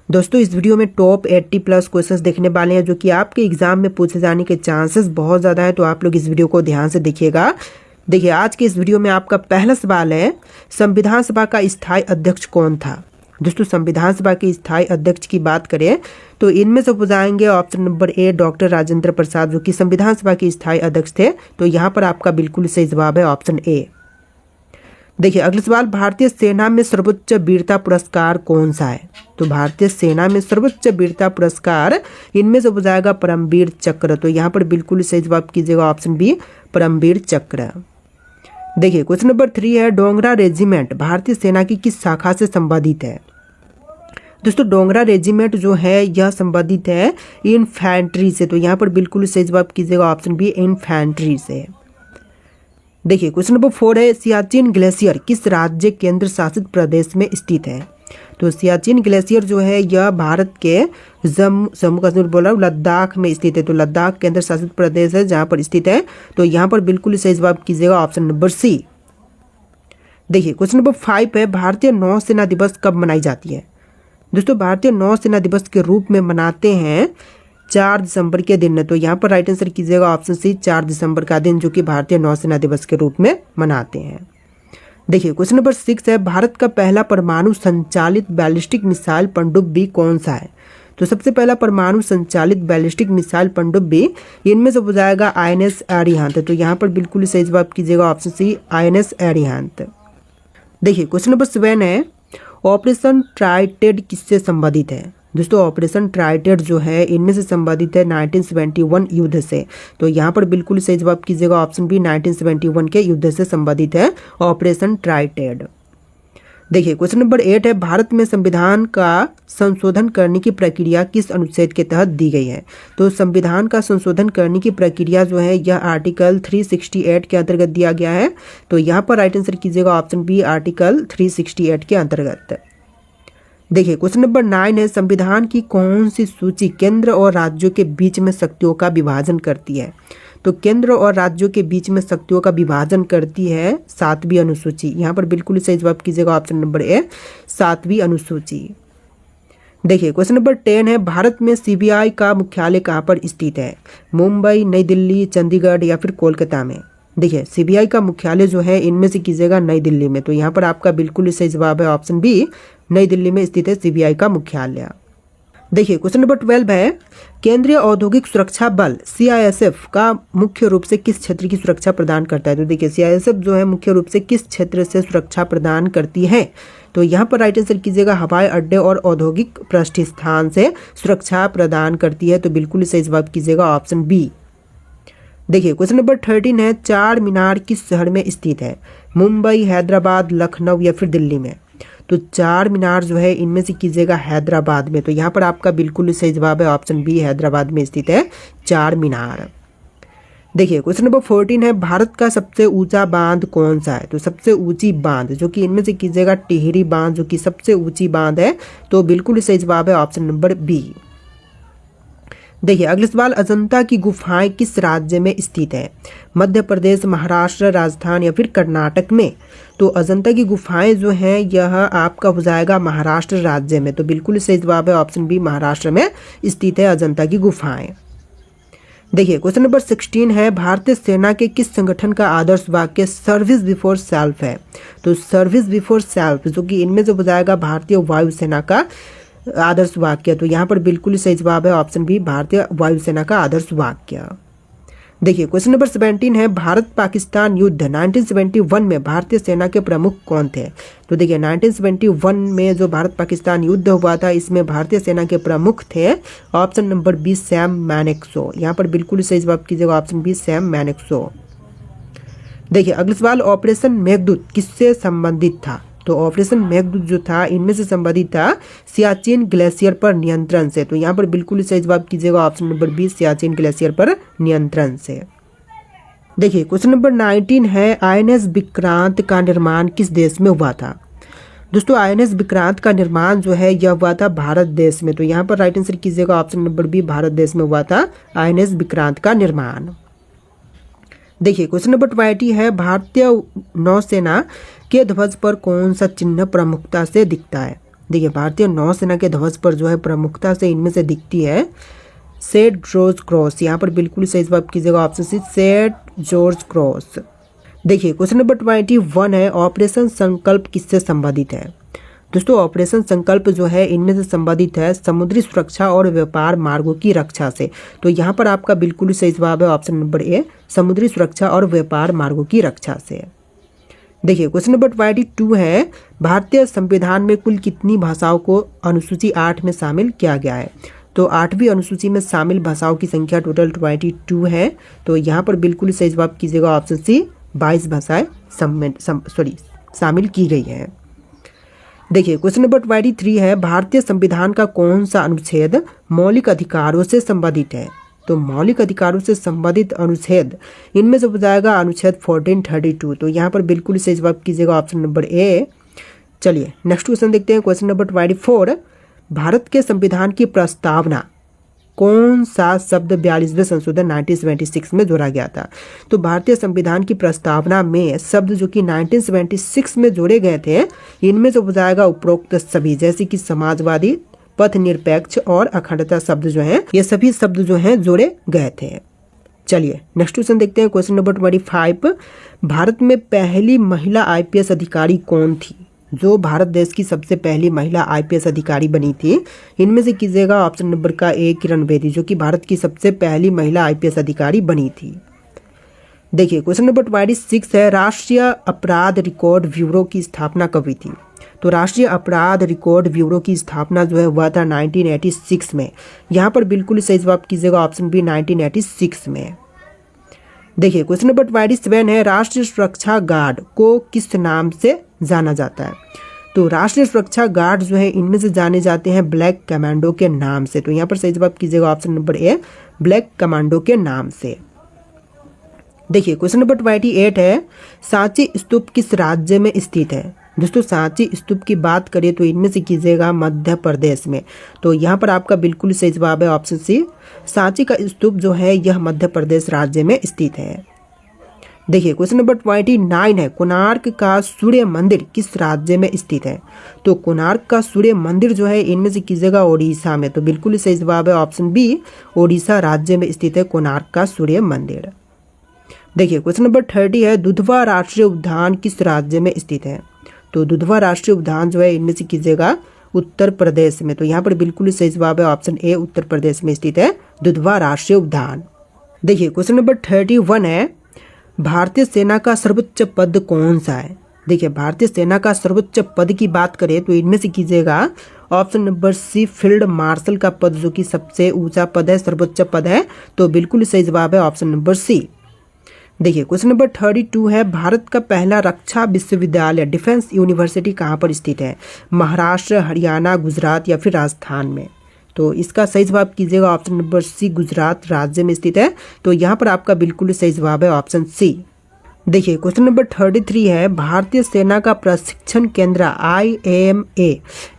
दोस्तों इस वीडियो में टॉप 80 प्लस क्वेश्चंस देखने वाले हैं जो कि आपके एग्जाम में पूछे जाने के चांसेस बहुत ज़्यादा है, तो आप लोग इस वीडियो को ध्यान से देखिएगा। देखिए आज के इस वीडियो में आपका पहला सवाल है, संविधान सभा का स्थायी अध्यक्ष कौन था। दोस्तों संविधान सभा के स्थायी अध्यक्ष की बात करें तो इनमें से बुझाएंगे option number A doctor Rajendra Prasad, जो कि संविधान सभा के स्थायी अध्यक्ष थे। तो यहाँ पर आपका बिल्कुल सही जवाब है ऑप्शन ए। देखिए अगला सवाल, भारतीय सेना में सर्वोच्च वीरता पुरस्कार कौन सा है। तो भारतीय सेना में सर्वोच्च वीरता पुरस्कार इनमें से बुझाएगा परमवीर चक्र। तो यहाँ पर बिल्कुल सही जवाब कीजिएगा ऑप्शन बी परमवीर चक्र। देखिए क्वेश्चन नंबर 3 है, डोगरा रेजिमेंट भारतीय सेना की किस शाखा से संबंधित है। दोस्तों डोगरा रेजिमेंट जो है यह संबंधित है इन्फैंट्री से। तो यहाँ पर बिल्कुल सही जवाब कीजिएगा ऑप्शन बी इन्फैंट्री से। देखिए क्वेश्चन नंबर 4 है, सियाचिन ग्लेशियर किस राज्य केंद्र शासित प्रदेश में स्थित है। तो सियाचिन ग्लेशियर जो है यह भारत के जम्मू कश्मीर बोला लद्दाख में स्थित है। तो लद्दाख केंद्र शासित प्रदेश है जहां पर स्थित है। तो यहाँ पर बिल्कुल सही जवाब कीजिएगा ऑप्शन नंबर सी। देखिए क्वेश्चन नंबर 5 है, भारतीय नौसेना दिवस कब मनाई जाती है। दोस्तों भारतीय नौसेना दिवस के रूप में मनाते हैं 4 दिसंबर के दिन। तो यहाँ पर राइट आंसर कीजिएगा ऑप्शन सी 4 दिसंबर का दिन, जो कि भारतीय नौसेना दिवस के रूप में मनाते हैं। देखिए क्वेश्चन नंबर 6 है, भारत का पहला परमाणु संचालित बैलिस्टिक मिसाइल पनडुब्बी कौन सा है। तो सबसे पहला परमाणु संचालित बैलिस्टिक मिसाइल पनडुब्बी इनमें से बुझाएगा INS अरिहंत। तो यहाँ पर बिल्कुल सही जवाब कीजिएगा ऑप्शन सी INS अरिहंत। देखिए क्वेश्चन नंबर 7 है, ऑपरेशन ट्राइटेड किससे संबंधित है। दोस्तों ऑपरेशन ट्राइटेड जो है इनमें से संबंधित है 1971 युद्ध से। तो यहाँ पर बिल्कुल सही जवाब कीजिएगा ऑप्शन बी 1971 के युद्ध से संबंधित है ऑपरेशन ट्राइटेड। देखिए क्वेश्चन नंबर 8 है, भारत में संविधान का संशोधन करने की प्रक्रिया किस अनुच्छेद के तहत दी गई है। तो संविधान का संशोधन करने की प्रक्रिया जो है यह आर्टिकल 368 के अंतर्गत दिया गया है। तो यहाँ पर राइट आंसर कीजिएगा ऑप्शन बी आर्टिकल 368 के अंतर्गत। देखिए क्वेश्चन नंबर 9 है, संविधान की कौन सी सूची केंद्र और राज्यों के बीच में शक्तियों का विभाजन करती है। तो केंद्र और राज्यों के बीच में शक्तियों का विभाजन करती है 7वीं अनुसूची। यहाँ पर बिल्कुल सही जवाब कीजिएगा ऑप्शन नंबर ए 7वीं अनुसूची। देखिए क्वेश्चन नंबर 10 है, भारत में CBI का मुख्यालय कहाँ पर स्थित है। मुंबई, नई दिल्ली, चंडीगढ़ या फिर कोलकाता में। देखिए CBI का मुख्यालय जो है इनमें से कीजिएगा नई दिल्ली में। तो यहाँ पर आपका बिल्कुल सही जवाब है ऑप्शन बी नई दिल्ली में स्थित है CBI का मुख्यालय। देखिए क्वेश्चन नंबर 12 है, केंद्रीय औद्योगिक सुरक्षा बल CISF का मुख्य रूप से किस क्षेत्र की सुरक्षा प्रदान करता है। तो देखिए CISF जो है मुख्य रूप से किस क्षेत्र से सुरक्षा प्रदान करती है। तो यहाँ पर राइट आंसर कीजिएगा हवाई अड्डे और औद्योगिक प्रतिष्ठान से सुरक्षा प्रदान करती है। तो बिल्कुल सही जवाब कीजिएगा ऑप्शन बी। देखिए क्वेश्चन नंबर 13 है, चार मीनार किस शहर में स्थित है। मुंबई, हैदराबाद, लखनऊ या फिर दिल्ली में। तो चार मीनार जो है इनमें से कीजिएगा हैदराबाद में। तो यहाँ पर आपका बिल्कुल सही जवाब है ऑप्शन बी हैदराबाद में स्थित है चार मीनार। देखिए क्वेश्चन नंबर 14 है, भारत का सबसे ऊंचा बांध कौन सा है। तो सबसे ऊंची बांध जो कि इनमें से कीजिएगा टिहरी बांध, जो कि सबसे ऊंची बांध है। तो बिल्कुल सही जवाब है ऑप्शन नंबर बी। देखिए अगला सवाल, अजंता की गुफाएं किस राज्य में स्थित है। मध्य प्रदेश, महाराष्ट्र, राजस्थान या फिर कर्नाटक में। तो अजंता की गुफाएं जो हैं यह आपका हो जाएगा महाराष्ट्र राज्य में। तो बिल्कुल सही जवाब है ऑप्शन बी महाराष्ट्र में स्थित है अजंता की गुफाएं। देखिए क्वेश्चन नंबर 16 है, भारतीय सेना के किस संगठन का आदर्श वाक्य सर्विस बिफोर सेल्फ है। तो सर्विस बिफोर सेल्फ जो कि इनमें से हो जाएगा भारतीय वायुसेना का आदर्श वाक्य। तो यहाँ पर बिल्कुल सही जवाब है ऑप्शन बी भारतीय वायुसेना का आदर्श वाक्य। देखिए क्वेश्चन नंबर 17 है, भारत पाकिस्तान युद्ध 1971 में भारतीय सेना के प्रमुख कौन थे। तो देखिए 1971 में जो भारत पाकिस्तान युद्ध हुआ था इसमें भारतीय सेना के प्रमुख थे ऑप्शन नंबर बी सैम मैनेक्सो। यहाँ पर बिल्कुल सही जवाब कीजिएगा ऑप्शन बी सैम मैनेक्सो। देखिए अगला सवाल, ऑपरेशन मेघदूत किससे संबंधित था। तो ऑपरेशन मेघदूत जो था इनमें से संबंधित था सियाचिन ग्लेशियर पर नियंत्रण से। तो यहाँ पर बिल्कुल सही जवाब कीजिएगा option number B Siachen glacier पर नियंत्रण से। देखिए क्वेश्चन नंबर 19 है, INS विक्रांत का निर्माण किस देश में हुआ था। दोस्तों INS विक्रांत का निर्माण जो है यह हुआ था भारत देश में। तो यहाँ पर राइट आंसर कीजिएगा ऑप्शन नंबर बी भारत देश में हुआ था INS विक्रांत का निर्माण। देखिए क्वेश्चन नंबर 20 है, भारतीय नौसेना के ध्वज पर कौन सा चिन्ह प्रमुखता से दिखता है। देखिए भारतीय नौसेना के ध्वज पर जो है प्रमुखता से इनमें से दिखती है सेंट जॉर्ज क्रॉस। यहाँ पर बिल्कुल सही जवाब कीजिएगा option C saint George cross. देखिए क्वेश्चन नंबर 21 है ऑपरेशन संकल्प किससे संबंधित है। दोस्तों ऑपरेशन संकल्प जो है इनमें से संबंधित है समुद्री सुरक्षा और व्यापार मार्गों की रक्षा से। तो यहाँ पर आपका बिल्कुल सही जवाब है ऑप्शन नंबर ए समुद्री सुरक्षा और व्यापार मार्गों की रक्षा से। देखिए क्वेश्चन नंबर 22 है भारतीय संविधान में कुल कितनी भाषाओं को अनुसूची 8 में शामिल किया गया है। तो 8वीं अनुसूची में शामिल भाषाओं की संख्या टोटल 22 है। तो यहाँ पर बिल्कुल सही जवाब कीजिएगा ऑप्शन सी 22 भाषाएं शामिल की गई है। देखिए क्वेश्चन नंबर 23 है भारतीय संविधान का कौन सा अनुच्छेद मौलिक अधिकारों से संबंधित है। तो मौलिक अधिकारों से संबंधित अनुच्छेद इनमें से हो जाएगा अनुच्छेद 1432। तो यहाँ पर बिल्कुल सही जवाब कीजिएगा ऑप्शन नंबर ए। चलिए नेक्स्ट क्वेश्चन देखते हैं क्वेश्चन नंबर 24 भारत के संविधान की प्रस्तावना कौन सा शब्द 42वें संशोधन 1976 में जोड़ा गया था। तो भारतीय संविधान की प्रस्तावना में शब्द जो कि 1976 में जोड़े गए थे इनमें से हो जाएगा उपरोक्त सभी, जैसे कि समाजवादी, पथ निरपेक्ष और अखंडता शब्द जो हैं ये सभी शब्द जो हैं जोड़े गए थे। चलिए नेक्स्ट क्वेश्चन देखते हैं क्वेश्चन नंबर 25 भारत में पहली महिला आईपीएस अधिकारी कौन थी। जो भारत देश की सबसे पहली महिला आईपीएस अधिकारी बनी थी इनमें से कीजिएगा ऑप्शन नंबर का ए किरण बेदी, जो कि भारत की सबसे पहली महिला आईपीएस अधिकारी बनी थी। देखिए क्वेश्चन नंबर 26 है राष्ट्रीय अपराध रिकॉर्ड ब्यूरो की स्थापना कब हुई थी। तो राष्ट्रीय अपराध रिकॉर्ड ब्यूरो की स्थापना जो है हुआ था 1986 में। यहाँ पर बिल्कुल सही जवाब कीजिएगा ऑप्शन बी 1986 में। देखिए क्वेश्चन नंबर 27 है राष्ट्रीय सुरक्षा गार्ड को किस नाम से जाना जाता है। तो राष्ट्रीय सुरक्षा गार्ड जो है इनमें से जाने जाते हैं ब्लैक कमांडो के नाम से। तो यहाँ पर सही जवाब कीजिएगा ऑप्शन नंबर ए ब्लैक कमांडो के नाम से। देखिए क्वेश्चन नंबर 28 है सांची स्तूप किस राज्य में स्थित है। दोस्तों सांची स्तूप की बात करें तो इनमें से कीजिएगा मध्य प्रदेश में। तो यहाँ पर आपका बिल्कुल सही जवाब है ऑप्शन सी सांची का स्तूप जो है यह मध्य प्रदेश राज्य में स्थित है। देखिए क्वेश्चन नंबर 29 है कोणार्क का सूर्य मंदिर किस राज्य में स्थित है। तो कोणार्क का सूर्य मंदिर जो है इनमें से कीजिएगा ओडिशा में। तो बिल्कुल सही जवाब है ऑप्शन बी ओडिशा राज्य में स्थित है कोणार्क का सूर्य मंदिर। देखिए क्वेश्चन नंबर 30 है दुधवा राष्ट्रीय उद्यान किस राज्य में स्थित है। तो दुधवा राष्ट्रीय उद्यान जो है इनमें से कीजिएगा उत्तर प्रदेश में। तो यहाँ पर बिल्कुल सही जवाब है ऑप्शन ए उत्तर प्रदेश में स्थित है दुधवा राष्ट्रीय उद्यान। देखिए क्वेश्चन नंबर 31 है भारतीय सेना का सर्वोच्च पद कौन सा है। देखिए भारतीय सेना का सर्वोच्च पद की बात करें तो इनमें से कीजिएगा option number C field marshal का पद जो कि सबसे ऊंचा पद है, सर्वोच्च पद है। तो बिल्कुल सही जवाब है ऑप्शन नंबर सी। देखिए क्वेश्चन नंबर 32 है भारत का पहला रक्षा विश्वविद्यालय डिफेंस यूनिवर्सिटी कहाँ पर स्थित है। महाराष्ट्र, हरियाणा, गुजरात या फिर राजस्थान में। तो इसका सही जवाब कीजिएगा ऑप्शन नंबर सी गुजरात राज्य में स्थित है। तो यहाँ पर आपका बिल्कुल सही जवाब है ऑप्शन सी। देखिए क्वेश्चन नंबर 33 है भारतीय सेना का प्रशिक्षण केंद्र IMA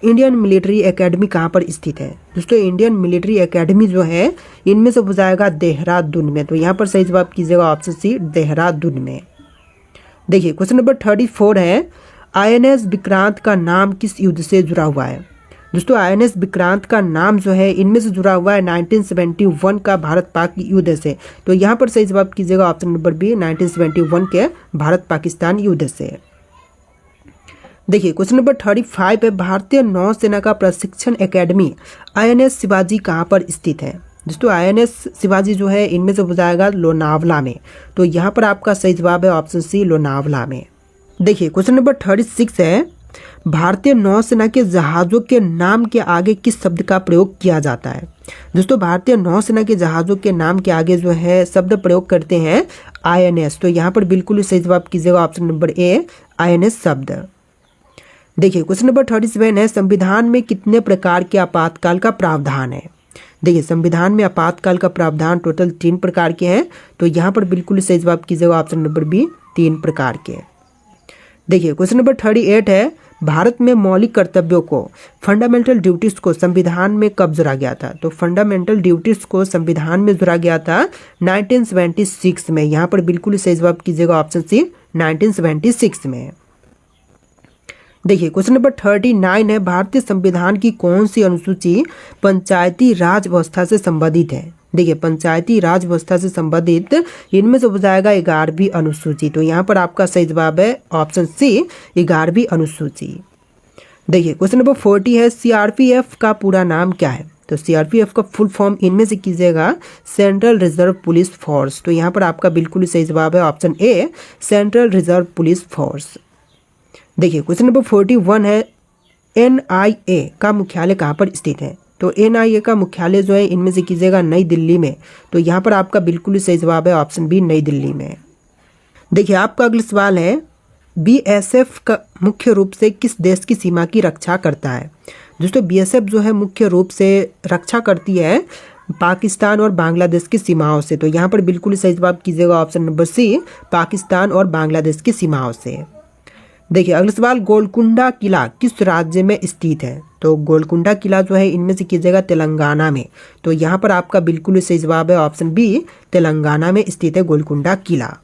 इंडियन मिलिट्री एकेडमी कहाँ पर स्थित है। दोस्तों इंडियन मिलिट्री एकेडमी जो है इनमें से हो जाएगा देहरादून में। तो यहाँ पर सही जवाब कीजिएगा ऑप्शन सी देहरादून में। देखिए क्वेश्चन नंबर 34 है INS विक्रांत का नाम किस युद्ध से जुड़ा हुआ है। दोस्तों INS विक्रांत का नाम जो है इनमें से जुड़ा हुआ है 1971 का भारत पाक युद्ध से। तो यहाँ पर सही जवाब कीजिएगा ऑप्शन नंबर बी 1971 के भारत पाकिस्तान युद्ध से। देखिए क्वेश्चन नंबर 35 है भारतीय नौसेना का प्रशिक्षण एकेडमी INS शिवाजी कहाँ पर स्थित है। दोस्तों INS शिवाजी जो है इनमें से हो जाएगा लोनावला में। तो यहाँ पर आपका सही जवाब है ऑप्शन सी लोनावला में। देखिए क्वेश्चन नंबर 36 है भारतीय नौसेना के जहाज़ों के नाम के आगे किस शब्द का प्रयोग किया जाता है। दोस्तों भारतीय नौसेना के जहाज़ों के नाम के आगे जो है शब्द प्रयोग करते हैं INS। तो यहाँ पर बिल्कुल सही जवाब कीजिएगा ऑप्शन नंबर ए INS शब्द। देखिए क्वेश्चन नंबर 37 है संविधान में कितने प्रकार के आपातकाल का प्रावधान है। देखिए संविधान में आपातकाल का प्रावधान टोटल 3 प्रकार के हैं। तो यहाँ पर बिल्कुल सही जवाब कीजिएगा ऑप्शन नंबर बी 3 प्रकार के। देखिए क्वेश्चन नंबर 38 है भारत में मौलिक कर्तव्यों को फंडामेंटल ड्यूटीज को संविधान में कब जोड़ा गया था। तो फंडामेंटल ड्यूटीज को संविधान में जोड़ा गया था 1976 में। यहाँ पर बिल्कुल सही जवाब कीजिएगा ऑप्शन सी 1976 में। देखिए क्वेश्चन नंबर 39 है, भारतीय संविधान की कौन सी अनुसूची पंचायती राज व्यवस्था से संबंधित है। देखिए पंचायती राज व्यवस्था से संबंधित इनमें से हो जाएगा 11वीं अनुसूची। तो यहाँ पर आपका सही जवाब है ऑप्शन सी 11वीं अनुसूची। देखिए क्वेश्चन नंबर 40 है, सीआरपीएफ का पूरा नाम क्या है। तो सीआरपीएफ का फुल फॉर्म इनमें से कीजिएगा सेंट्रल रिजर्व पुलिस फोर्स। तो यहाँ पर आपका बिल्कुल सही जवाब है option A central reserve police force. देखिए क्वेश्चन नंबर 41 है, एनआईए का मुख्यालय कहाँ पर स्थित है। तो एनआईए का मुख्यालय जो है इनमें से कीजिएगा नई दिल्ली में। तो यहाँ पर आपका बिल्कुल सही जवाब है ऑप्शन बी नई दिल्ली में। देखिए आपका अगला सवाल है, बीएसएफ का मुख्य रूप से किस देश की सीमा की रक्षा करता है। दोस्तों बीएसएफ जो है मुख्य रूप से रक्षा करती है पाकिस्तान और बांग्लादेश की सीमाओं से। तो यहाँ पर बिल्कुल सही जवाब कीजिएगा ऑप्शन नंबर सी पाकिस्तान और बांग्लादेश की सीमाओं से। देखिए अगला सवाल, गोलकुंडा किला किस राज्य में स्थित है। तो गोलकुंडा किला जो है इनमें से कीजिएगा तेलंगाना में। तो यहाँ पर आपका बिल्कुल सही जवाब है ऑप्शन बी तेलंगाना में स्थित है गोलकुंडा किला।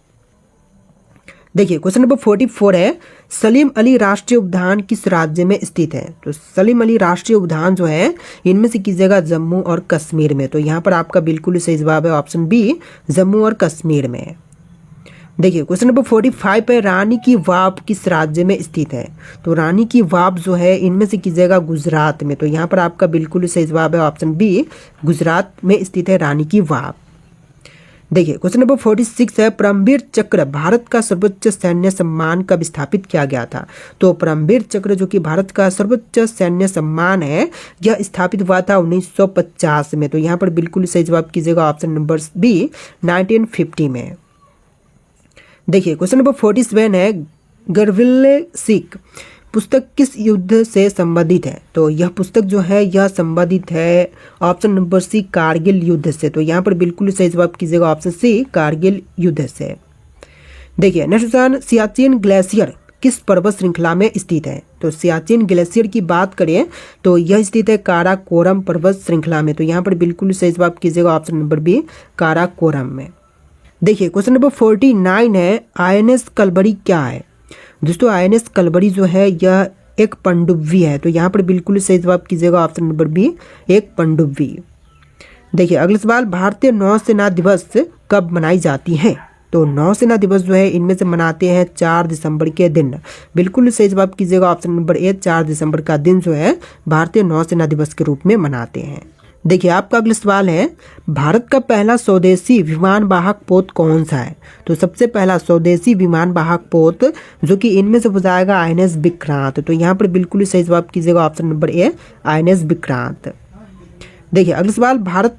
देखिए क्वेश्चन नंबर 44 है, सलीम अली राष्ट्रीय उद्यान किस राज्य में स्थित है। तो सलीम अली राष्ट्रीय उद्यान जो है इनमें से कीजिएगा जम्मू और कश्मीर में। तो यहाँ पर आपका बिल्कुल सही जवाब है ऑप्शन बी जम्मू और कश्मीर में। देखिए क्वेश्चन नंबर 45 है, रानी की वाव किस राज्य में स्थित है। तो रानी की वाव जो है इनमें से कीजिएगा गुजरात में। तो यहाँ पर आपका बिल्कुल सही जवाब है ऑप्शन बी गुजरात में स्थित है रानी की वाव। देखिए क्वेश्चन नंबर 46 है, परमवीर चक्र भारत का सर्वोच्च सैन्य सम्मान कब स्थापित किया गया था। तो परमवीर चक्र जो कि भारत का सर्वोच्च सैन्य सम्मान है यह स्थापित हुआ था 1950 में। तो यहाँ पर बिल्कुल सही जवाब कीजिएगा ऑप्शन नंबर बी 1950 में। देखिए क्वेश्चन नंबर 47 है, गर्विल्ले सिख पुस्तक किस युद्ध से संबंधित है। तो यह पुस्तक जो है यह संबंधित है ऑप्शन नंबर सी कारगिल युद्ध से। तो यहाँ पर बिल्कुल सही जवाब कीजिएगा ऑप्शन सी कारगिल युद्ध से। देखिए नेक्स्ट क्वेश्चन, सियाचिन ग्लेशियर किस पर्वत श्रृंखला में स्थित है। तो सियाचिन ग्लेशियर की बात करें तो यह स्थित है काराकोरम पर्वत श्रृंखला में। तो यहाँ पर बिल्कुल सही जवाब कीजिएगा ऑप्शन नंबर बी काराकोरम में। देखिए क्वेश्चन नंबर 49 है, आईएनएस कलबरी क्या है। दोस्तों आईएनएस कलबरी जो है यह एक पनडुब्बी है। तो यहाँ पर बिल्कुल सही जवाब कीजिएगा ऑप्शन नंबर बी एक पनडुब्बी। देखिए अगला सवाल, भारतीय नौसेना दिवस कब मनाई जाती है। तो नौसेना दिवस जो है इनमें से मनाते हैं 4 दिसंबर के दिन। बिल्कुल सही जवाब कीजिएगा ऑप्शन नंबर ए 4 दिसंबर का दिन जो है भारतीय नौसेना दिवस के रूप में मनाते हैं। देखिए आपका अगला सवाल है, भारत का पहला स्वदेशी विमान वाहक पोत कौन सा है। तो सबसे पहला स्वदेशी विमान वाहक पोत जो कि इनमें से हो जाएगा आईएनएस विक्रांत। तो यहाँ पर बिल्कुल सही जवाब कीजिएगा ऑप्शन नंबर ए आईएनएस विक्रांत। देखिए अगला सवाल,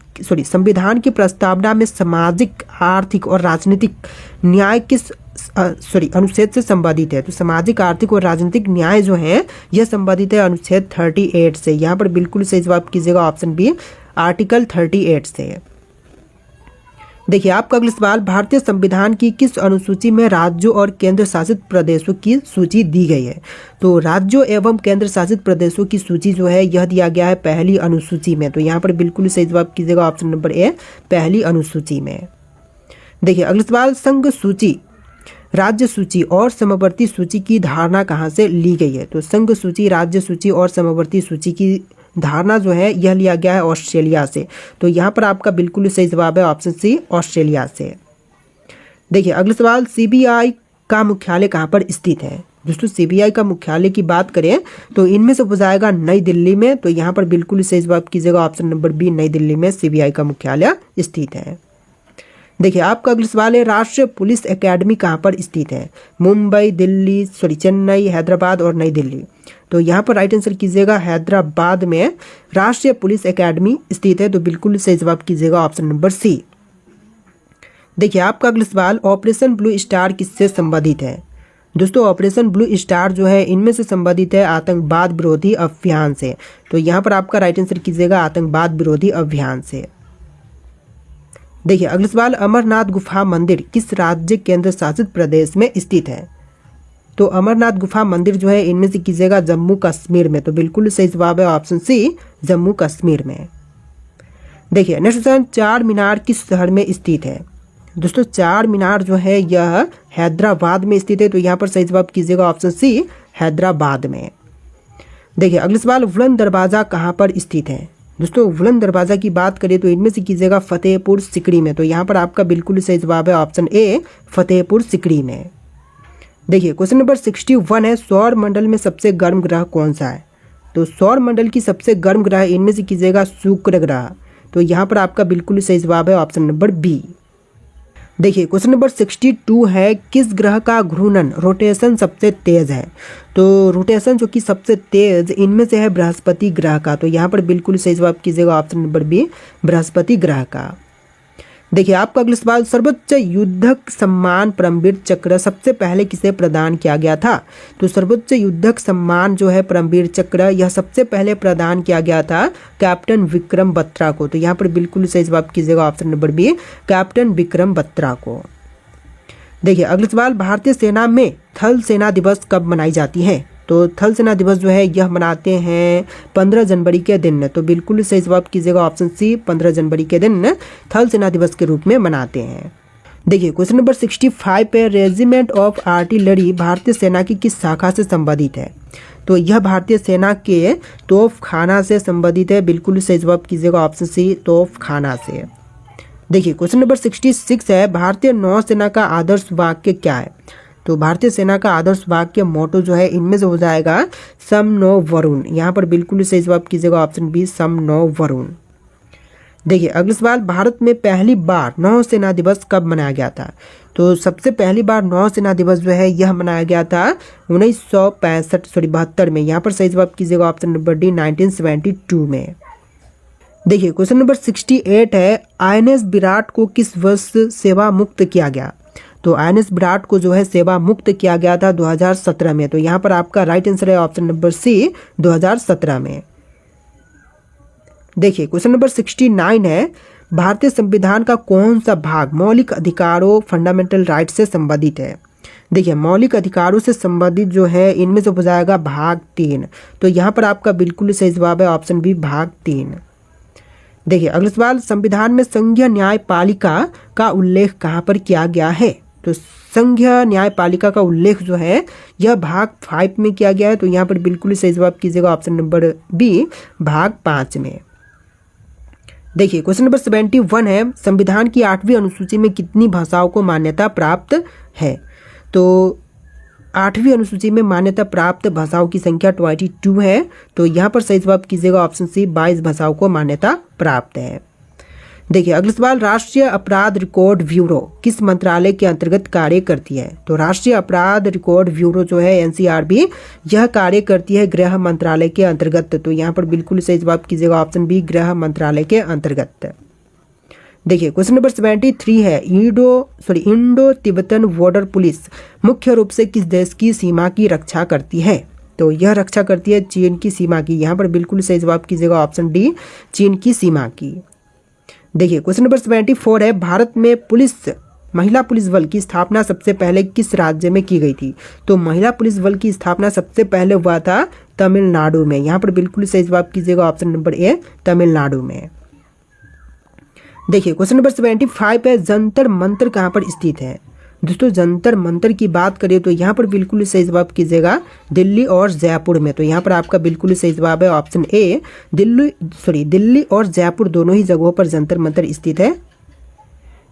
संविधान की प्रस्तावना में सामाजिक आर्थिक और राजनीतिक न्याय किस अनुच्छेद से संबंधित है। तो सामाजिक आर्थिक और राजनीतिक न्याय जो है यह संबंधित है अनुच्छेद 38 से। यहाँ पर बिल्कुल सही जवाब कीजिएगा ऑप्शन बी आर्टिकल 38 से। देखिए आपका अगला सवाल, भारतीय संविधान की किस अनुसूची में राज्यों और केंद्र शासित प्रदेशों की सूची दी गई है। तो राज्यों एवं केंद्र शासित प्रदेशों की सूची जो है यह दिया गया है पहली अनुसूची में। तो यहाँ पर बिल्कुल सही जवाब कीजिएगा ऑप्शन नंबर ए पहली अनुसूची में। देखिए अगला सवाल, संघ सूची राज्य सूची और समवर्ती सूची की धारणा कहाँ से ली गई है। तो संघ सूची राज्य सूची और समवर्ती सूची की धारणा जो है यह लिया गया है ऑस्ट्रेलिया से। तो यहाँ पर आपका बिल्कुल सही जवाब है ऑप्शन सी ऑस्ट्रेलिया से। देखिए अगला सवाल, सीबीआई का मुख्यालय कहाँ पर स्थित है। दोस्तों सीबीआई का मुख्यालय की बात करें तो इनमें से हो जाएगा नई दिल्ली में। तो यहाँ पर बिल्कुल सही जवाब कीजिएगा ऑप्शन नंबर बी नई दिल्ली में सीबीआई का मुख्यालय स्थित है। देखिए आपका अगला सवाल है, राष्ट्रीय पुलिस एकेडमी कहाँ पर स्थित है। मुंबई, चेन्नई, हैदराबाद और नई दिल्ली। तो यहाँ पर राइट आंसर कीजिएगा हैदराबाद में राष्ट्रीय पुलिस एकेडमी स्थित है। तो बिल्कुल सही जवाब कीजिएगा ऑप्शन नंबर सी। देखिए आपका अगला सवाल, ऑपरेशन ब्लू स्टार किससे संबंधित है। दोस्तों ऑपरेशन ब्लू स्टार जो है इनमें से संबंधित है आतंकवाद विरोधी अभियान से। तो यहाँ पर आपका राइट आंसर कीजिएगा आतंकवाद विरोधी अभियान से। देखिए अगला सवाल, अमरनाथ गुफा मंदिर किस राज्य केंद्र शासित प्रदेश में स्थित है। तो अमरनाथ गुफा मंदिर जो है इनमें से कीजिएगा जम्मू कश्मीर में। तो बिल्कुल सही जवाब है ऑप्शन सी जम्मू कश्मीर में। देखिए नेक्स्ट क्वेश्चन, चार मीनार किस शहर में स्थित है। दोस्तों चार मीनार जो है यह हैदराबाद में स्थित है। तो यहाँ पर सही जवाब कीजिएगा ऑप्शन सी हैदराबाद में। देखिए अगला सवाल, बुलंद दरवाज़ा कहाँ पर स्थित है? दोस्तों बुलंद दरवाज़ा की बात करें तो इनमें से कीजिएगा फतेहपुर सिकरी में। तो यहाँ पर आपका बिल्कुल सही जवाब है ऑप्शन ए, फतेहपुर सिकरी में। देखिए क्वेश्चन नंबर 61 है, सौर मंडल में सबसे गर्म ग्रह कौन सा है? तो सौर मंडल की सबसे गर्म ग्रह इनमें से कीजिएगा शुक्र ग्रह। तो यहाँ पर आपका बिल्कुल सही जवाब है ऑप्शन नंबर बी। देखिए क्वेश्चन नंबर 62 है, किस ग्रह का घूर्णन रोटेशन सबसे तेज है? तो रोटेशन जो कि सबसे तेज इनमें से है बृहस्पति ग्रह का। तो यहाँ पर बिल्कुल सही जवाब कीजिएगा ऑप्शन नंबर बी, बृहस्पति ग्रह का। देखिए आपका अगला सवाल, सर्वोच्च युद्धक सम्मान परमवीर चक्र सबसे पहले किसे प्रदान किया गया था? तो सर्वोच्च युद्धक सम्मान जो है परमवीर चक्र, यह सबसे पहले प्रदान किया गया था कैप्टन विक्रम बत्रा को। तो यहाँ पर बिल्कुल सही जवाब कीजिएगा option number B, captain Vikram Batra को। देखिए अगला सवाल, भारतीय सेना में थल सेना दिवस कब मनाई जाती है? तो थल सेना दिवस जो है यह मनाते हैं 15 जनवरी के दिन। तो बिल्कुल सही जवाब कीजिएगा ऑप्शन सी, 15 जनवरी के दिन थल सेना दिवस के रूप में मनाते हैं। देखिए क्वेश्चन नंबर 65 पे, रेजिमेंट ऑफ आर्टिलरी भारतीय सेना की किस शाखा से संबंधित है? तो यह भारतीय सेना के तोप खाना से संबंधित है। बिल्कुल सही जवाब कीजिएगा ऑप्शन सी, तोप खाना से। देखिए क्वेश्चन नंबर 66 है, भारतीय नौसेना का आदर्श वाक्य क्या है? तो भारतीय सेना का आदर्श वाक्य मोटो जो है इनमें से हो जाएगा सम नो वरुण। यहाँ पर बिल्कुल सही जवाब कीजिएगा ऑप्शन बी, सम नो वरुण। देखिए अगला सवाल, भारत में पहली बार नौसेना दिवस कब मनाया गया था? तो सबसे पहली बार नौसेना दिवस जो है यह मनाया गया था 1962 में। यहाँ पर सही जवाब कीजिएगा ऑप्शन नंबर डी, 1972 में। देखिए क्वेश्चन नंबर 68 है, INS विराट को किस वर्ष सेवा मुक्त किया गया? तो INS विराट को जो है सेवा मुक्त किया गया था 2017 में। तो यहाँ पर आपका राइट आंसर है ऑप्शन नंबर सी, 2017 में। देखिए क्वेश्चन नंबर 69 है, भारतीय संविधान का कौन सा भाग मौलिक अधिकारों फंडामेंटल राइट से संबंधित है? देखिए मौलिक अधिकारों से संबंधित जो है इनमें से हो जाएगा भाग 3। तो यहाँ पर आपका बिल्कुल सही जवाब है ऑप्शन बी, भाग 3। देखिए अगला सवाल, संविधान में संघीय न्यायपालिका का उल्लेख कहाँ पर किया गया है? तो संघीय न्यायपालिका का उल्लेख जो है यह भाग 5 में किया गया है। तो यहाँ पर बिल्कुल सही जवाब कीजिएगा ऑप्शन नंबर बी, भाग 5 में। देखिए क्वेश्चन नंबर 71 है, संविधान की 8वीं अनुसूची में कितनी भाषाओं को मान्यता प्राप्त है? तो 8वीं अनुसूची में मान्यता प्राप्त भाषाओं की संख्या 22 है। तो यहाँ पर सही जवाब कीजिएगा ऑप्शन सी, 22 भाषाओं को मान्यता प्राप्त है। देखिए अगला सवाल, राष्ट्रीय अपराध रिकॉर्ड ब्यूरो किस मंत्रालय के अंतर्गत कार्य करती है? तो राष्ट्रीय अपराध रिकॉर्ड ब्यूरो जो है NCRB, यह कार्य करती है गृह मंत्रालय के अंतर्गत। तो यहाँ पर बिल्कुल सही जवाब कीजिएगा ऑप्शन बी, गृह मंत्रालय के अंतर्गत। देखिए क्वेश्चन नंबर 73 है, इंडो तिब्बतन बॉर्डर पुलिस मुख्य रूप से किस देश की सीमा की रक्षा करती है? तो यह रक्षा करती है चीन की सीमा की। यहाँ पर बिल्कुल सही जवाब कीजिएगा ऑप्शन डी, चीन की सीमा की। देखिए क्वेश्चन नंबर 74 है, भारत में महिला पुलिस बल की स्थापना सबसे पहले किस राज्य में की गई थी? तो महिला पुलिस बल की स्थापना सबसे पहले हुआ था तमिलनाडु में। यहाँ पर बिल्कुल सही जवाब कीजिएगा ऑप्शन नंबर ए, तमिलनाडु में। देखिए क्वेश्चन नंबर 75 है, जंतर मंतर कहाँ पर स्थित है? दोस्तों जंतर मंतर की बात करें तो यहाँ पर बिल्कुल सही जवाब कीजिएगा दिल्ली और जयपुर में। तो यहाँ पर आपका बिल्कुल सही जवाब है ऑप्शन ए, दिल्ली और जयपुर दोनों ही जगहों पर जंतर मंतर स्थित है।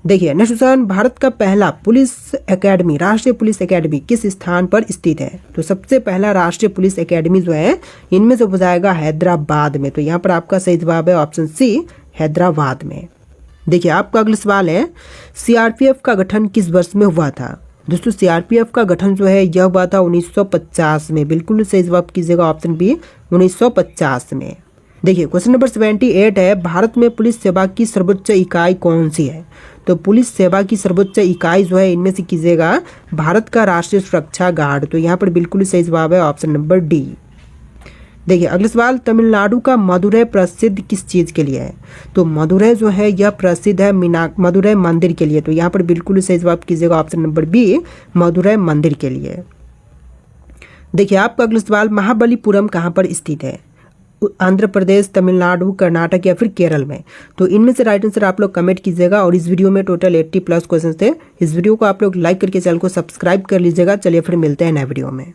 देखिए नेक्स्ट क्वेश्चन, भारत का पहला पुलिस एकेडमी, राष्ट्रीय पुलिस एकेडमी किस स्थान पर स्थित है? तो सबसे पहला राष्ट्रीय पुलिस एकेडमी जो है इनमें से हो जाएगा हैदराबाद में। तो यहाँ पर आपका सही जवाब है ऑप्शन सी, हैदराबाद में। देखिए आपका अगला सवाल है, CRPF का गठन किस वर्ष में हुआ था? दोस्तों CRPF का गठन जो है यह हुआ था 1950 में। बिल्कुल सही जवाब कीजिएगा ऑप्शन बी, 1950 में। देखिए क्वेश्चन नंबर 78 है, भारत में पुलिस सेवा की सर्वोच्च इकाई कौन सी है? तो पुलिस सेवा की सर्वोच्च इकाई जो है इनमें से कीजिएगा भारत का राष्ट्रीय सुरक्षा गार्ड। तो यहाँ पर बिल्कुल सही जवाब है ऑप्शन नंबर डी। देखिए अगला सवाल, तमिलनाडु का मदुरै प्रसिद्ध किस चीज़ के लिए है? तो मदुरै जो है यह प्रसिद्ध है मदुरै मंदिर के लिए। तो यहाँ पर बिल्कुल सही जवाब कीजिएगा ऑप्शन नंबर बी, मदुरै मंदिर के लिए। देखिए आपका अगला सवाल, महाबलीपुरम कहाँ पर स्थित है? आंध्र प्रदेश, तमिलनाडु, कर्नाटक या फिर केरल में? तो इनमें से राइट आंसर आप लोग कमेंट कीजिएगा। और इस वीडियो में टोटल 80+ क्वेश्चन थे। इस वीडियो को आप लोग लाइक करके चैनल को सब्सक्राइब कर लीजिएगा। चलिए फिर मिलते हैं नए वीडियो में।